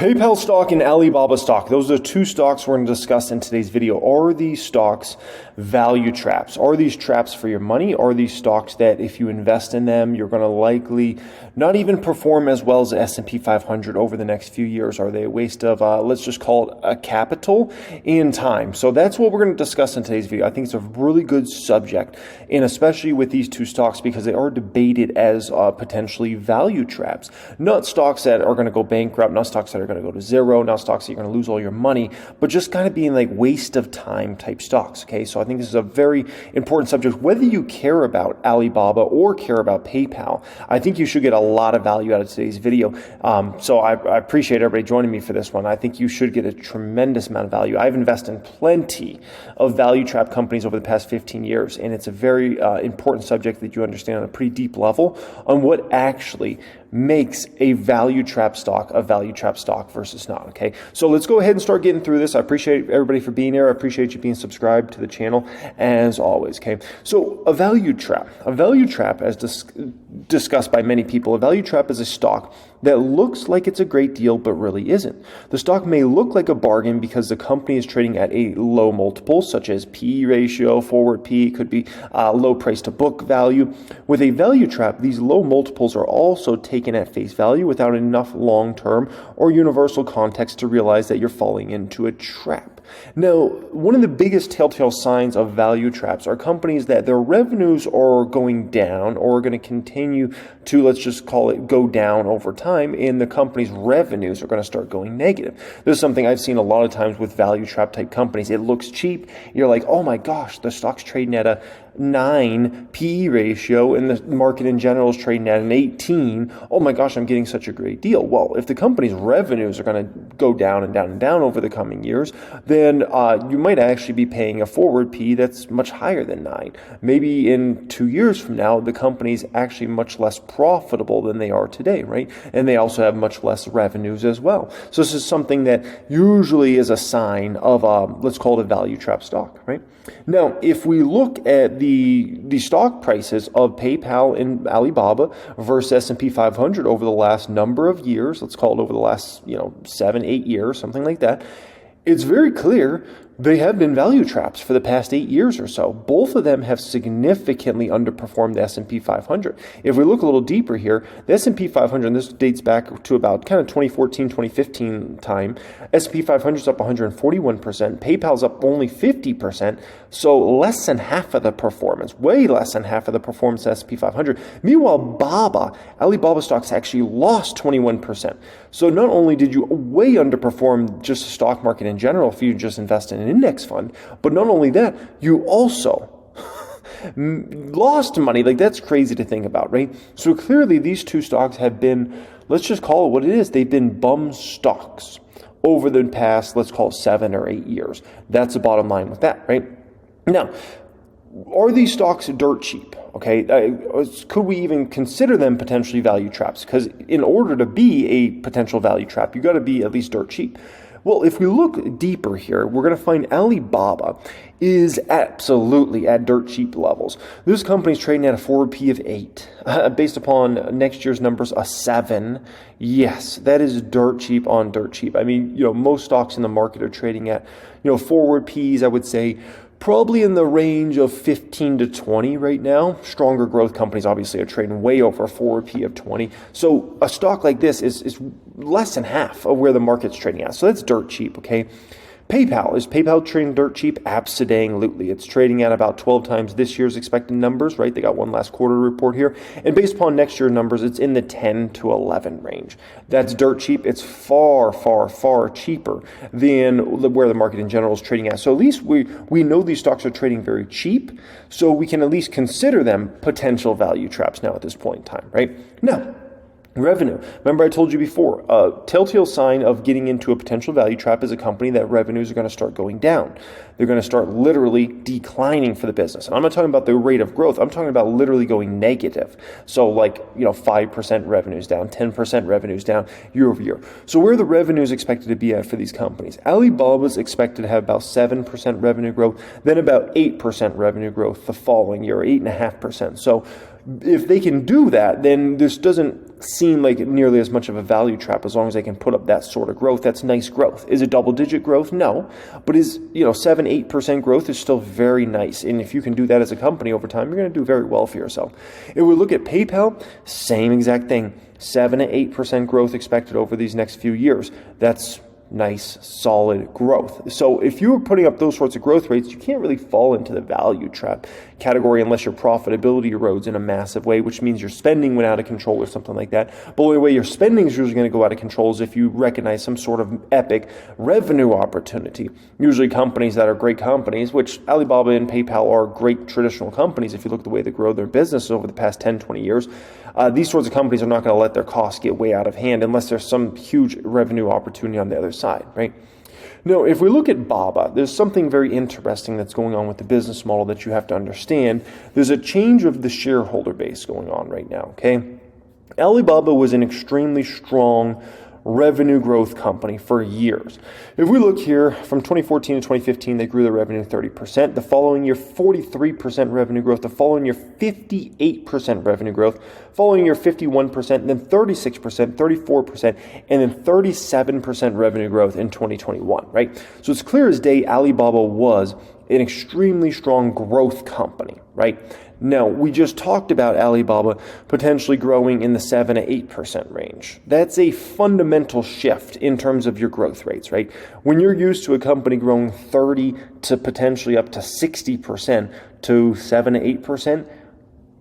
PayPal stock and Alibaba stock. Those are two stocks we're going to discuss in today's video. Are these stocks value traps? Are these traps for your money? Are these stocks that if you invest in them, you're going to likely not even perform as well as the S&P 500 over the next few years? Are they a waste of, let's just call it a capital in time? So that's what we're going to discuss in today's video. I think it's a really good subject, and especially with these two stocks because they are debated as potentially value traps. Not stocks that are going to go bankrupt, not stocks that are going to go to zero, not stocks that you're going to lose all your money, but just kind of being like waste of time type stocks. Okay, so I think this is a very important subject. Whether you care about Alibaba or care about PayPal, I think you should get a lot of value out of today's video. So I appreciate everybody joining me for this one. I think you should get a tremendous amount of value. I've invested in plenty of value trap companies over the past 15 years, and it's a very important subject that you understand on a pretty deep level on what actually makes a value trap stock versus not. Okay, so let's go ahead and start getting through this. I appreciate everybody for being here. I appreciate you being subscribed to the channel as always. Okay, so a value trap, as discussed by many people, a value trap is a stock that looks like it's a great deal but really isn't. The stock may look like a bargain because the company is trading at a low multiple, such as PE ratio, forward PE, could be low price to book value. With a value trap, these low multiples are also taken at face value without enough long-term or universal context to realize that you're falling into a trap. Now, one of the biggest telltale signs of value traps are companies that their revenues are going down or are going to continue to, let's just call it, go down over time, and the company's revenues are going to start going negative. This is something I've seen a lot of times with value trap type companies. It looks cheap. You're like, oh my gosh, the stock's trading at a 9 PE ratio and the market in general is trading at an 18. Oh my gosh, I'm getting such a great deal. Well, if the company's revenues are going to go down and down and down over the coming years, then you might actually be paying a forward PE that's much higher than 9. Maybe in 2 years from now, the company's actually much less profitable than they are today, right? And they also have much less revenues as well. So this is something that usually is a sign of, let's call it a value trap stock, right? Now, if we look at the stock prices of PayPal and Alibaba versus S&P 500 over the last number of years, let's call it over the last 7-8 years, something like that, it's very clear they have been value traps for the past 8 years or so. Both of them have significantly underperformed the S&P 500. If we look a little deeper here, the S&P 500, and this dates back to about kind of 2014, 2015 time, S&P 500 is up 141%, PayPal's up only 50%, so less than half of the performance, way less than half of the performance of S&P 500. Meanwhile, Alibaba stocks actually lost 21%. So not only did you way underperform just the stock market in general if you just invest in an index fund, but not only that, you also lost money. Like, that's crazy to think about, right? So clearly these two stocks have been, let's just call it what it is, they've been bum stocks over the past, let's call it 7 or 8 years. That's the bottom line with that, right? Now, are these stocks dirt cheap? Okay, could we even consider them potentially value traps? Because in order to be a potential value trap, you got to be at least dirt cheap. Well, if we look deeper here, we're going to find Alibaba is absolutely at dirt cheap levels. This company's trading at a forward P of 8. Based upon next year's numbers, a 7. Yes, that is dirt cheap on dirt cheap. I mean, most stocks in the market are trading at, forward Ps, I would say, probably in the range of 15 to 20 right now. Stronger growth companies obviously are trading way over a forward P of 20. So a stock like this is less than half of where the market's trading at. So that's dirt cheap, okay? Is PayPal trading dirt cheap? Absolutely. It's trading at about 12 times this year's expected numbers, right? They got one last quarter report here. And based upon next year's numbers, it's in the 10 to 11 range. That's dirt cheap. It's far, far, far cheaper than where the market in general is trading at. So at least we know these stocks are trading very cheap, so we can at least consider them potential value traps now at this point in time, right? Now, revenue. Remember I told you before, a telltale sign of getting into a potential value trap is a company that revenues are going to start going down. They're going to start literally declining for the business. And I'm not talking about the rate of growth. I'm talking about literally going negative. So like, 5% revenues down, 10% revenues down year over year. So where are the revenues expected to be at for these companies? Alibaba is expected to have about 7% revenue growth, then about 8% revenue growth the following year, 8.5%. So If they can do that, then this doesn't seem like nearly as much of a value trap as long as they can put up that sort of growth. That's nice growth. Is it double-digit growth? No. But 7-8% growth is still very nice. And if you can do that as a company over time, you're going to do very well for yourself. If we look at PayPal, same exact thing. 7 to 8% growth expected over these next few years. That's nice, solid growth. So if you're putting up those sorts of growth rates, you can't really fall into the value trap category unless your profitability erodes in a massive way, which means your spending went out of control or something like that. But the only way your spending is usually going to go out of control is if you recognize some sort of epic revenue opportunity. Usually companies that are great companies, which Alibaba and PayPal are great traditional companies if you look at the way they grow their business over the past 10, 20 years. These sorts of companies are not going to let their costs get way out of hand unless there's some huge revenue opportunity on the other side, right? Now, if we look at Baba, there's something very interesting that's going on with the business model that you have to understand. There's a change of the shareholder base going on right now, okay? Alibaba was an extremely strong revenue growth company for years. If we look here, from 2014 to 2015, they grew their revenue 30%. The following year, 43% revenue growth. The following year, 58% revenue growth. Following year, 51%, then 36%, 34%, and then 37% revenue growth in 2021, right? So it's clear as day Alibaba was an extremely strong growth company, right? Now, we just talked about Alibaba potentially growing in the 7 to 8% range. That's a fundamental shift in terms of your growth rates, right? When you're used to a company growing 30 to potentially up to 60% to 7 to 8%,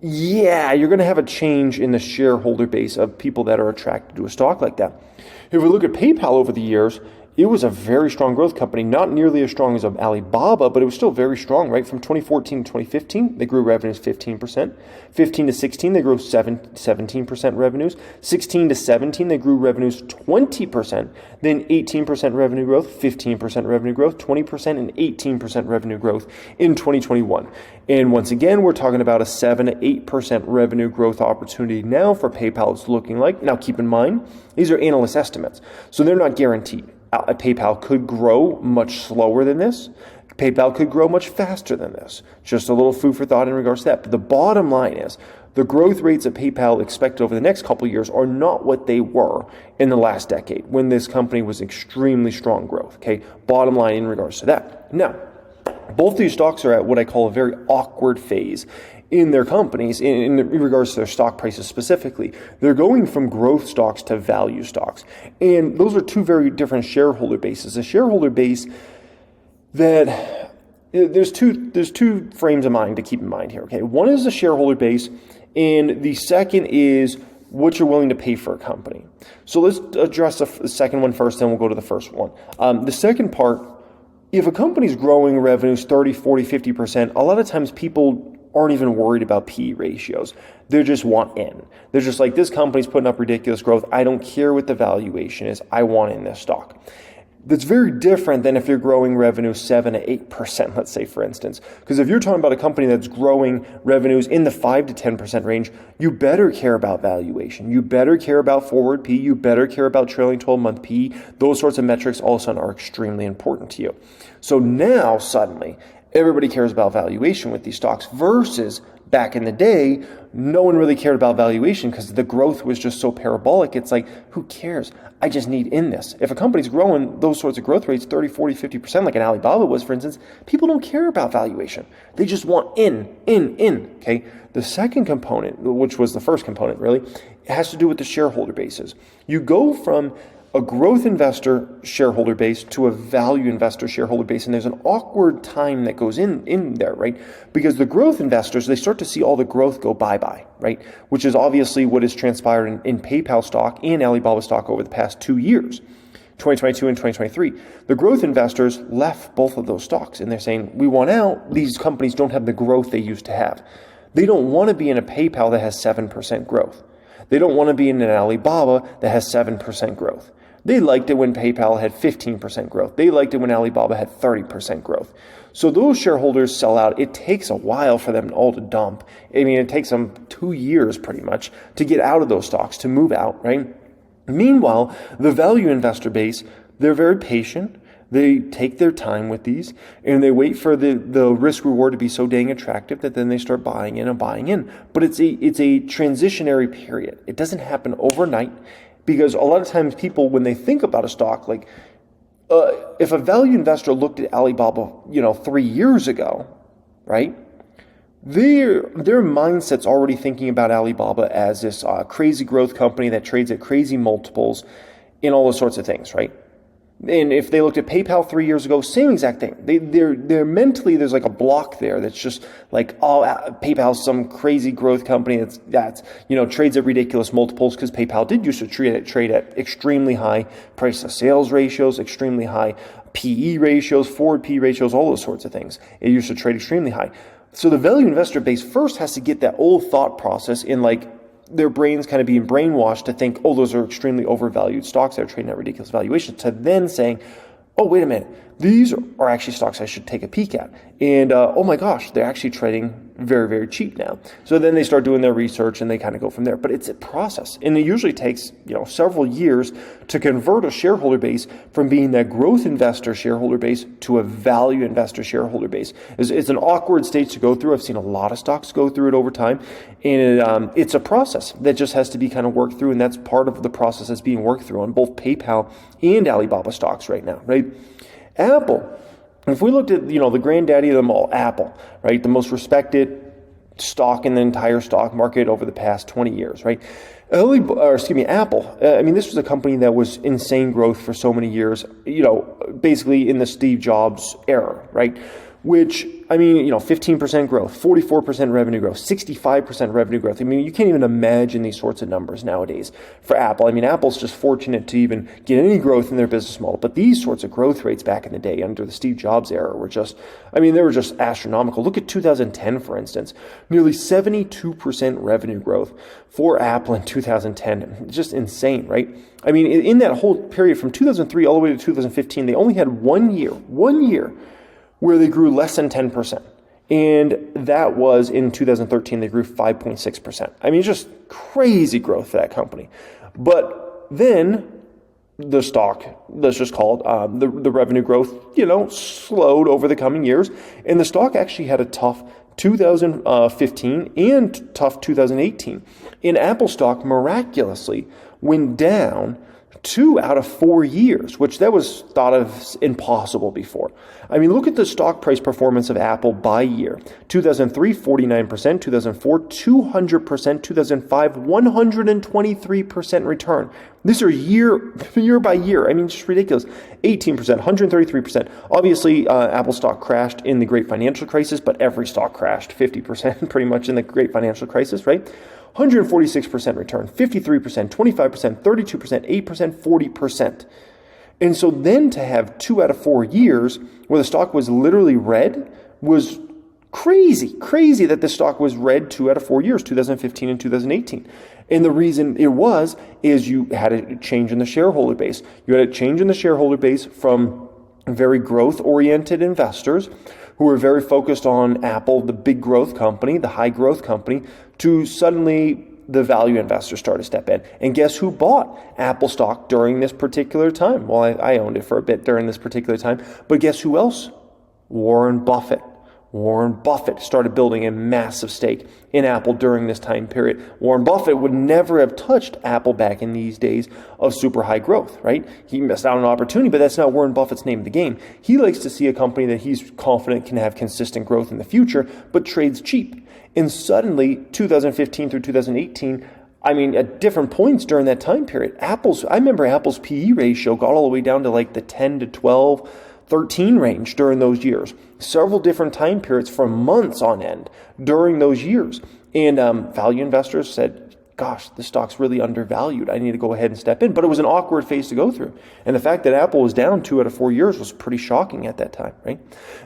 yeah, you're going to have a change in the shareholder base of people that are attracted to a stock like that. If we look at PayPal over the years, it was a very strong growth company, not nearly as strong as Alibaba, but it was still very strong, right? From 2014 to 2015, they grew revenues 15%. 15 to 16, they grew 17% revenues. 16 to 17, they grew revenues 20%. Then 18% revenue growth, 15% revenue growth, 20% and 18% revenue growth in 2021. And once again, we're talking about a 7 to 8% revenue growth opportunity now for PayPal it's looking like. Now, keep in mind, these are analyst estimates, so they're not guaranteed. PayPal could grow much slower than this. PayPal could grow much faster than this. Just a little food for thought in regards to that. But the bottom line is the growth rates that PayPal expect over the next couple of years are not what they were in the last decade when this company was extremely strong growth. Okay, bottom line in regards to that. Now, both these stocks are at what I call a very awkward phase in their companies, in regards to their stock prices specifically. They're going from growth stocks to value stocks. And those are two very different shareholder bases. A shareholder base that, there's two frames of mind to keep in mind here, okay? One is the shareholder base, and the second is what you're willing to pay for a company. So let's address the second one first, then we'll go to the first one. The second part, if a company's growing revenues 30, 40, 50%, a lot of times people aren't even worried about PE ratios. They just want in. They're just like, this company's putting up ridiculous growth. I don't care what the valuation is. I want in this stock. That's very different than if you're growing revenue 7 to 8%, let's say, for instance. Because if you're talking about a company that's growing revenues in the 5 to 10% range, you better care about valuation. You better care about forward PE. You better care about trailing 12-month PE. Those sorts of metrics all of a sudden are extremely important to you. So now, suddenly, everybody cares about valuation with these stocks versus back in the day, no one really cared about valuation because the growth was just so parabolic. It's like, who cares? I just need in this. If a company's growing those sorts of growth rates, 30, 40, 50%, like an Alibaba was, for instance, people don't care about valuation. They just want in, okay? The second component, which was the first component really, it has to do with the shareholder bases. You go from a growth investor shareholder base to a value investor shareholder base, and there's an awkward time that goes in there, right? Because the growth investors, they start to see all the growth go bye-bye, right? Which is obviously what has transpired in PayPal stock and Alibaba stock over the past 2 years, 2022 and 2023. The growth investors left both of those stocks, and they're saying, we want out. These companies don't have the growth they used to have. They don't want to be in a PayPal that has 7% growth. They don't want to be in an Alibaba that has 7% growth. They liked it when PayPal had 15% growth. They liked it when Alibaba had 30% growth. So those shareholders sell out. It takes a while for them all to dump. I mean, it takes them 2 years pretty much to get out of those stocks, to move out, right? Meanwhile, the value investor base, they're very patient. They take their time with these, and they wait for the risk reward to be so dang attractive that then they start buying in and buying in. But it's a transitionary period. It doesn't happen overnight, because a lot of times people, when they think about a stock, like if a value investor looked at Alibaba, 3 years ago, right? Their mindset's already thinking about Alibaba as this crazy growth company that trades at crazy multiples and all those sorts of things, right? And if they looked at PayPal 3 years ago, same exact thing. They're mentally, there's like a block there that's just like, oh, PayPal's some crazy growth company that's trades at ridiculous multiples, because PayPal did used to trade at extremely high price to sales ratios, extremely high PE ratios, forward PE ratios, all those sorts of things. It used to trade extremely high. So the value investor base first has to get that old thought process in, like, their brains kind of being brainwashed to think, oh, those are extremely overvalued stocks that are trading at ridiculous valuations, to then saying, oh, wait a minute, these are actually stocks I should take a peek at. And oh my gosh, they're actually trading very, very cheap now. So then they start doing their research and they kind of go from there. But it's a process. And it usually takes, several years to convert a shareholder base from being that growth investor shareholder base to a value investor shareholder base. It's an awkward stage to go through. I've seen a lot of stocks go through it over time. And it's a process that just has to be kind of worked through. And that's part of the process that's being worked through on both PayPal and Alibaba stocks right now, right? Apple. If we looked at, the granddaddy of them all, Apple, right? The most respected stock in the entire stock market over the past 20 years, right? Apple. This was a company that was insane growth for so many years, basically in the Steve Jobs era, right? Which, 15% growth, 44% revenue growth, 65% revenue growth. You can't even imagine these sorts of numbers nowadays for Apple. Apple's just fortunate to even get any growth in their business model. But these sorts of growth rates back in the day under the Steve Jobs era were just, they were just astronomical. Look at 2010, for instance, nearly 72% revenue growth for Apple in 2010. Just insane, right? In that whole period from 2003 all the way to 2015, they only had one year where they grew less than 10%. And that was in 2013, they grew 5.6%. It's just crazy growth for that company. But then the stock, let's just call it, the revenue growth, slowed over the coming years. And the stock actually had a tough 2015 and tough 2018. And Apple stock miraculously went down 2 out of 4 years, which that was thought of impossible before. Look at the stock price performance of Apple by year. 2003, 49%, 2004, 200%, 2005, 123% return. These are year by year. Just ridiculous. 18%, 133%. Obviously, Apple stock crashed in the great financial crisis, but every stock crashed 50% pretty much in the great financial crisis, right? 146% return, 53%, 25%, 32%, 8%, 40%. And so then to have 2 out of 4 years where the stock was literally red was crazy that the stock was red 2 out of 4 years, 2015 and 2018. And the reason it is you had a change in the shareholder base. You had a change in the shareholder base from very growth-oriented investors who were very focused on Apple, the big growth company, the high growth company, to suddenly the value investors started to step in. And guess who bought Apple stock during this particular time? Well, I owned it for a bit during this particular time. But guess who else? Warren Buffett. Warren Buffett started building a massive stake in Apple during this time period. Warren Buffett would never have touched Apple back in these days of super high growth, right? He missed out on an opportunity, but that's not Warren Buffett's name of the game. He likes to see a company that he's confident can have consistent growth in the future, but trades cheap. And suddenly, 2015 through 2018, at different points during that time period, I remember Apple's PE ratio got all the way down to like the 10 to 12, 13 range during those years. Several different time periods for months on end during those years. And value investors said, gosh, this stock's really undervalued. I need to go ahead and step in. But it was an awkward phase to go through. And the fact that Apple was down 2 out of 4 years was pretty shocking at that time, right?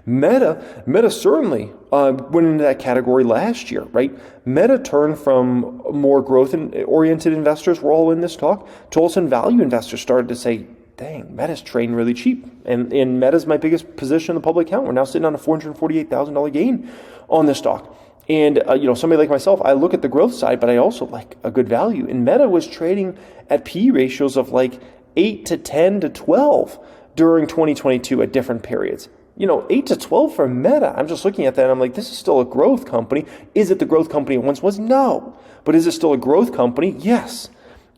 Meta certainly went into that category last year, right? Meta turned from more growth-oriented investors, we're all in this talk, to all of a sudden value investors started to say, dang, Meta's trading really cheap. And Meta's my biggest position in the public account. We're now sitting on a $448,000 gain on this stock. And, somebody like myself, I look at the growth side, but I also like a good value. And Meta was trading at PE ratios of like 8 to 10 to 12 during 2022 at different periods. 8 to 12 for Meta. I'm just looking at that and I'm like, this is still a growth company. Is it the growth company it once was? No. But is it still a growth company? Yes.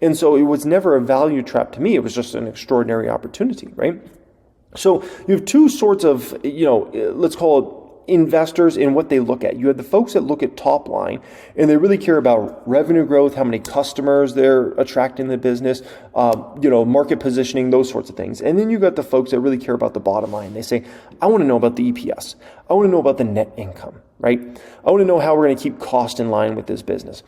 And so it was never a value trap to me. It was just an extraordinary opportunity, right? So you have two sorts of, let's call it investors in what they look at. You have the folks that look at top line and they really care about revenue growth, how many customers they're attracting to the business, market positioning, those sorts of things. And then you got the folks that really care about the bottom line. They say, I want to know about the EPS. I want to know about the net income, right? I want to know how we're going to keep cost in line with this business.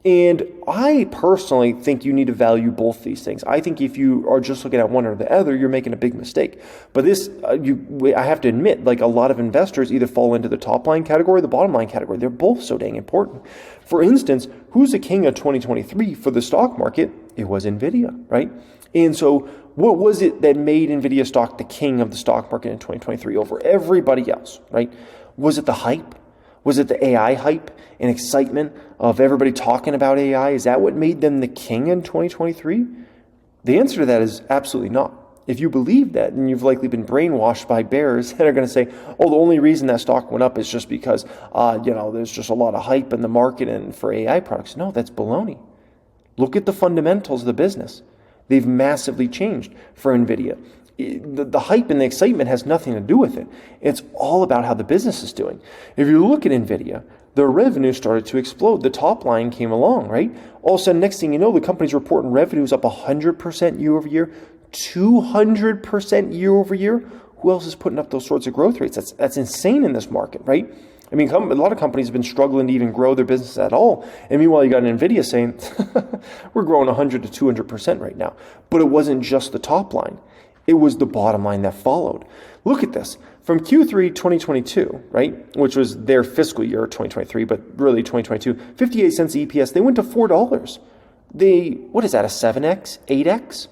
And I personally think you need to value both these things. I think if you are just looking at one or the other, you're making a big mistake. But I have to admit, like a lot of investors either fall into the top line category or the bottom line category. They're both so dang important. For instance, who's the king of 2023 for the stock market? It was Nvidia, right? And so what was it that made Nvidia stock the king of the stock market in 2023 over everybody else, right? Was it the hype? Was it the AI hype and excitement of everybody talking about AI? Is that what made them the king in 2023? The answer to that is absolutely not. If you believe that, then you've likely been brainwashed by bears that are going to say, oh, the only reason that stock went up is just because, there's just a lot of hype in the market and for AI products. No, that's baloney. Look at the fundamentals of the business. They've massively changed for Nvidia. The hype and the excitement has nothing to do with it. It's all about how the business is doing. If you look at Nvidia, their revenue started to explode. The top line came along, right? All of a sudden, next thing you know, the company's reporting revenues up 100% year over year, 200% year over year. Who else is putting up those sorts of growth rates? That's insane in this market, right? I mean, a lot of companies have been struggling to even grow their business at all. And meanwhile, you got Nvidia saying, we're growing 100 to 200% right now. But it wasn't just the top line. It was the bottom line that followed. Look at this. From Q3 2022, right, which was their fiscal year 2023, but really 2022, 58 cents EPS, they went to $4. What is that, a 7x, 8x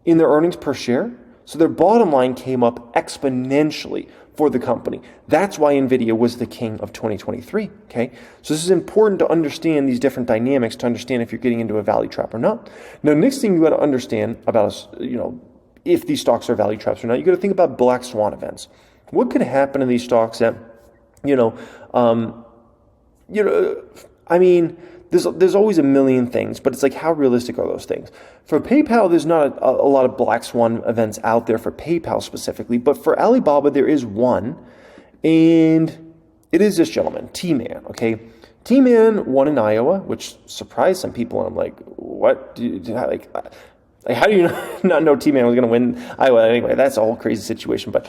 in their earnings per share? So their bottom line came up exponentially for the company. That's why Nvidia was the king of 2023, okay? So this is important to understand these different dynamics to understand if you're getting into a value trap or not. Now, next thing you got to understand about, if these stocks are value traps or not, you got to think about black swan events. What could happen in these stocks that, there's always a million things, but it's like, how realistic are those things? For PayPal, there's not a lot of black swan events out there for PayPal specifically, but for Alibaba, there is one, and it is this gentleman, T-Man, okay? T-Man won in Iowa, which surprised some people, and I'm like, what? How do you not know T-Man was going to win Iowa? Anyway, that's a whole crazy situation. But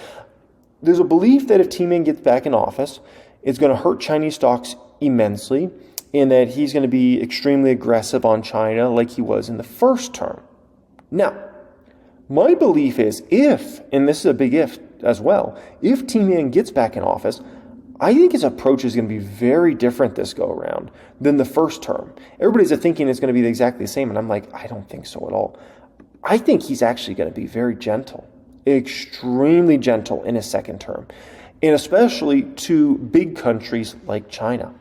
there's a belief that if T-Man gets back in office, it's going to hurt Chinese stocks immensely, and that he's going to be extremely aggressive on China like he was in the first term. Now, my belief is and this is a big if as well, if T-Man gets back in office, I think his approach is going to be very different this go around than the first term. Everybody's thinking it's going to be exactly the same, and I'm like, I don't think so at all. I think he's actually going to be very gentle, extremely gentle in his second term, and especially to big countries like China.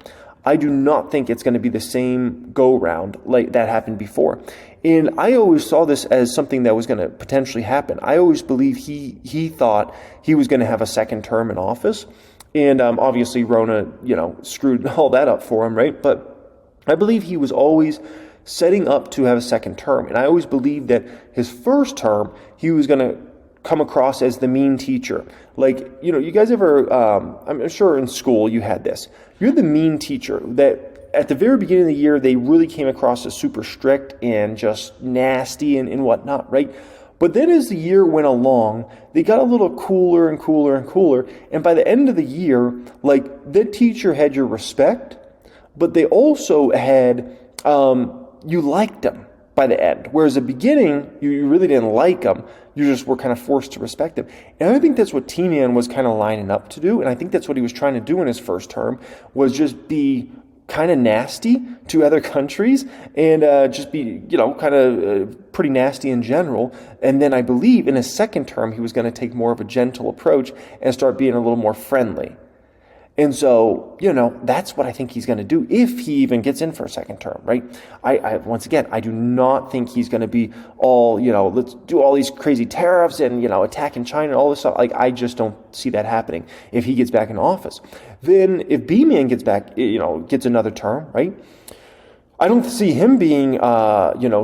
I do not think it's going to be the same go-round like that happened before. And I always saw this as something that was going to potentially happen. I always believed he thought he was going to have a second term in office. And obviously Rona, screwed all that up for him, right? But I believe he was always setting up to have a second term. And I always believed that his first term, he was going to come across as the mean teacher. Like, you guys ever, I'm sure in school you had this. You're the mean teacher that at the very beginning of the year, they really came across as super strict and just nasty and whatnot, right? But then as the year went along, they got a little cooler and cooler and cooler. And by the end of the year, like, the teacher had your respect, but they also had, you liked them by the end. Whereas at the beginning, you really didn't like them. You just were kind of forced to respect them. And I think that's what T-Man was kind of lining up to do. And I think that's what he was trying to do in his first term, was just be kind of nasty to other countries and just be, kind of pretty nasty in general. And then I believe in his second term, he was going to take more of a gentle approach and start being a little more friendly. And so, that's what I think he's going to do if he even gets in for a second term, right? Once again, I do not think he's going to be all, let's do all these crazy tariffs and, attacking China and all this stuff. Like, I just don't see that happening if he gets back in office. Then if B-Man gets back, gets another term, right? I don't see him being,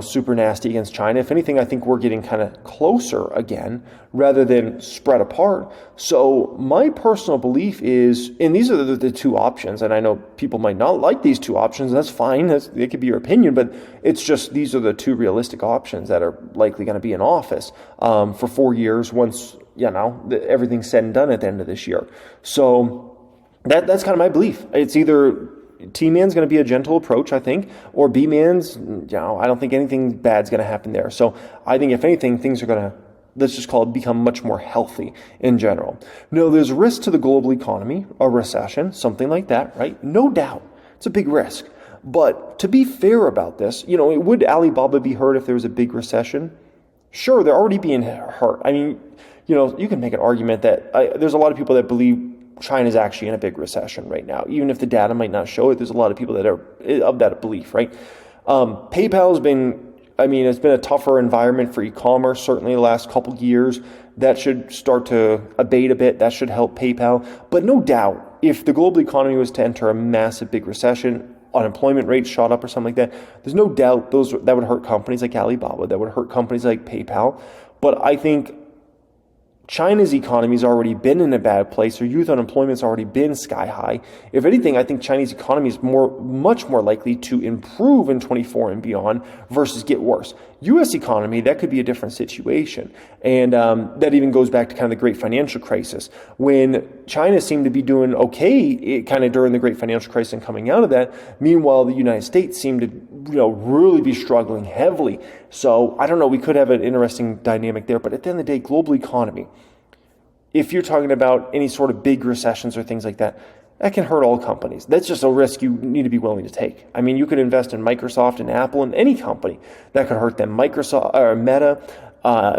super nasty against China. If anything, I think we're getting kind of closer again rather than spread apart. So my personal belief is, and these are the two options, and I know people might not like these two options. That's fine. It could be your opinion, but it's just these are the two realistic options that are likely going to be in office for 4 years once, everything's said and done at the end of this year. So that's kind of my belief. It's either T-Man's going to be a gentle approach, I think, or B-Man's, I don't think anything bad's going to happen there. So I think if anything, things are going to, let's just call it, become much more healthy in general. No, there's risk to the global economy, a recession, something like that, right? No doubt. It's a big risk. But to be fair about this, would Alibaba be hurt if there was a big recession? Sure, they're already being hurt. I mean, you can make an argument that there's a lot of people that believe China's actually in a big recession right now. Even if the data might not show it, there's a lot of people that are of that belief, right? PayPal's been, it's been a tougher environment for e-commerce, certainly the last couple of years. That should start to abate a bit. That should help PayPal. But no doubt, if the global economy was to enter a massive big recession, unemployment rates shot up or something like that, there's no doubt that would hurt companies like Alibaba, that would hurt companies like PayPal. But I think China's economy has already been in a bad place. Their youth unemployment's already been sky high. If anything, I think Chinese economy is much more likely to improve in 24 and beyond versus get worse. U.S. economy, that could be a different situation. And that even goes back to kind of the great financial crisis. When China seemed to be doing okay kind of during the great financial crisis and coming out of that, meanwhile, the United States seemed to really be struggling heavily. So I don't know, we could have an interesting dynamic there. But at the end of the day, global economy, if you're talking about any sort of big recessions or things like that, that can hurt all companies. That's just a risk you need to be willing to take. I mean, you could invest in Microsoft and Apple and any company that could hurt them. Microsoft or Meta,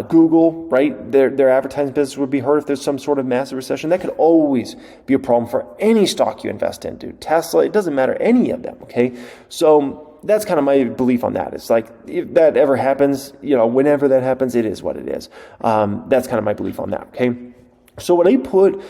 Google, right? Their advertising business would be hurt if there's some sort of massive recession. That could always be a problem for any stock you invest in, dude. Tesla, it doesn't matter, any of them, okay? So that's kind of my belief on that. It's like, if that ever happens, whenever that happens, it is what it is. That's kind of my belief on that, okay? So when I put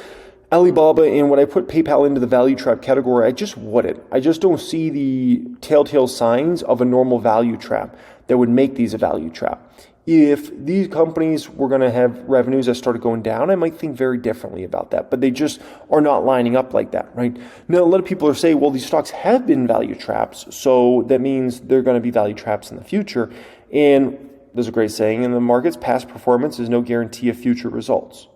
Alibaba and when I put PayPal into the value trap category, I just wouldn't. I just don't see the telltale signs of a normal value trap that would make these a value trap. If these companies were going to have revenues that started going down, I might think very differently about that. But they just are not lining up like that, right? Now, a lot of people are saying, well, these stocks have been value traps, so that means they're going to be value traps in the future. And there's a great saying in the markets, past performance is no guarantee of future results.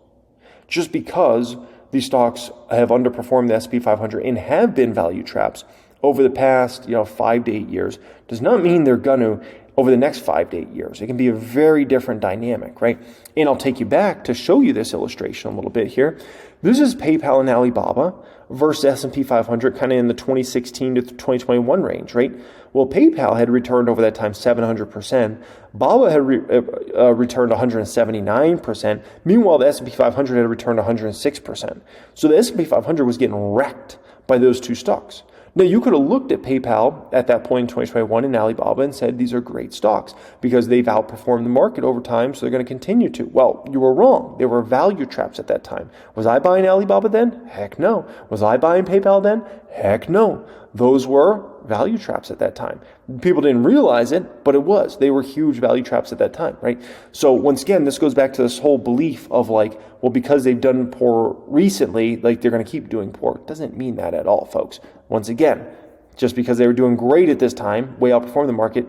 Just because these stocks have underperformed the S&P 500 and have been value traps over the past 5 to 8 years does not mean they're going to over the next 5 to 8 years. It can be a very different dynamic, right? And I'll take you back to show you this illustration a little bit here. This is PayPal and Alibaba versus S&P 500 kind of in the 2016 to 2021 range, right? Well, PayPal had returned over that time 700%. Baba had returned 179%. Meanwhile, the S&P 500 had returned 106%. So the S&P 500 was getting wrecked by those two stocks. Now, you could have looked at PayPal at that point in 2021 and Alibaba and said these are great stocks because they've outperformed the market over time, so they're going to continue to. Well, you were wrong. They were value traps at that time. Was I buying Alibaba then? Heck no. Was I buying PayPal then? Heck no. Those were value traps at that time. People didn't realize it, but it was. They were huge value traps at that time, right? So once again, this goes back to this whole belief of like, well, because they've done poor recently, like they're going to keep doing poor. It doesn't mean that at all, folks. Once again, just because they were doing great at this time, way outperformed the market,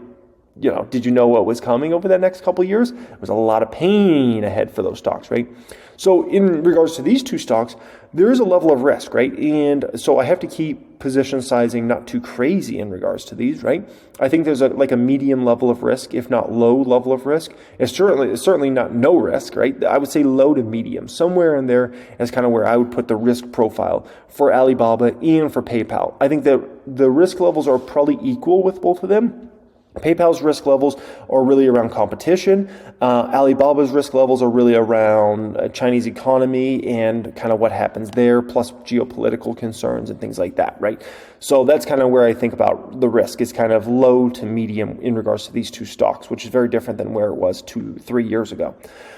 did you know what was coming over the next couple of years? There was a lot of pain ahead for those stocks, right? So in regards to these two stocks, there is a level of risk, right? And so I have to keep position sizing not too crazy in regards to these, right? I think there's a medium level of risk, if not low level of risk. It's certainly not no risk, right? I would say low to medium. Somewhere in there is kind of where I would put the risk profile for Alibaba and for PayPal. I think that the risk levels are probably equal with both of them. PayPal's risk levels are really around competition. Alibaba's risk levels are really around Chinese economy and kind of what happens there, plus geopolitical concerns and things like that, right? So that's kind of where I think about the risk. It's kind of low to medium in regards to these two stocks, which is very different than where it was 2-3 years ago.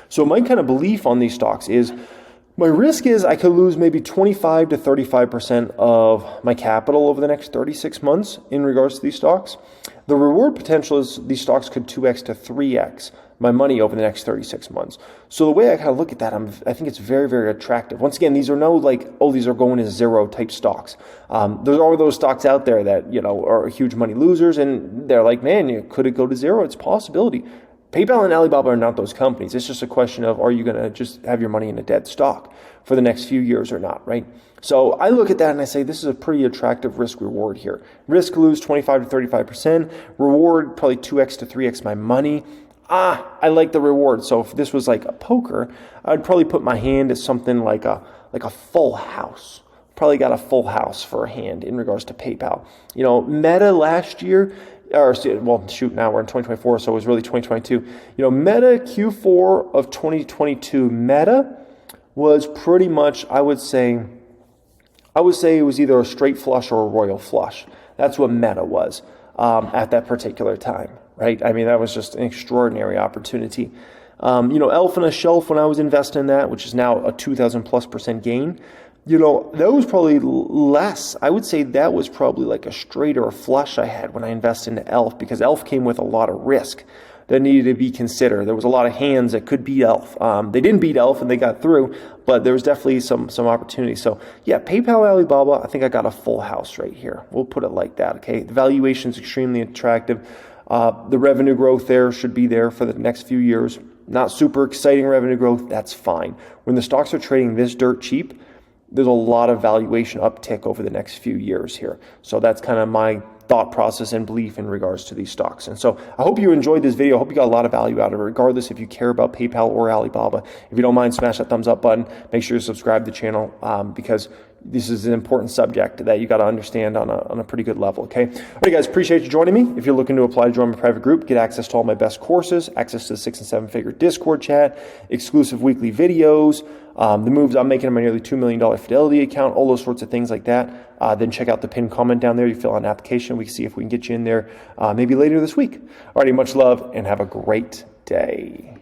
So my kind of belief on these stocks is, my risk is I could lose maybe 25 to 35% of my capital over the next 36 months in regards to these stocks. The reward potential is these stocks could 2x to 3x my money over the next 36 months. So the way I kind of look at that, I think it's very, very attractive. Once again, these are no like, oh, these are going to zero type stocks. There's all those stocks out there that, are huge money losers, and they're like, man, could it go to zero? It's a possibility. PayPal and Alibaba are not those companies. It's just a question of, are you going to just have your money in a dead stock for the next few years or not, right? So I look at that and I say, this is a pretty attractive risk reward here. Risk lose 25 to 35%, reward probably 2x to 3x my money. I like the reward. So if this was like a poker, I'd probably put my hand at something like a full house. Probably got a full house for a hand in regards to PayPal. Meta last year, now we're in 2024, so it was really 2022. Meta Q4 of 2022, Meta was pretty much, I would say it was either a straight flush or a royal flush. That's what Meta was at that particular time, right? I mean, that was just an extraordinary opportunity. Elf on a Shelf, when I was investing in that, which is now a 2,000+% gain, that was probably less. I would say that was probably like a straight or a flush I had when I invested into Elf, because Elf came with a lot of risk that needed to be considered. There was a lot of hands that could beat Elf. They didn't beat Elf and they got through, but there was definitely some opportunity. So yeah, PayPal, Alibaba, I think I got a full house right here. We'll put it like that, okay? The valuation is extremely attractive. The revenue growth there should be there for the next few years. Not super exciting revenue growth, that's fine. When the stocks are trading this dirt cheap, there's a lot of valuation uptick over the next few years here. So that's kind of my thought process and belief in regards to these stocks. And so I hope you enjoyed this video. I hope you got a lot of value out of it, regardless if you care about PayPal or Alibaba. If you don't mind, smash that thumbs up button. Make sure you subscribe to the channel because this is an important subject that you got to understand on a pretty good level, okay? All right, guys, appreciate you joining me. If you're looking to apply to join my private group, get access to all my best courses, access to the 6- and 7-figure Discord chat, exclusive weekly videos, the moves I'm making on my nearly $2 million Fidelity account, all those sorts of things like that, then check out the pinned comment down there. You fill out an application. We can see if we can get you in there maybe later this week. All righty, much love and have a great day.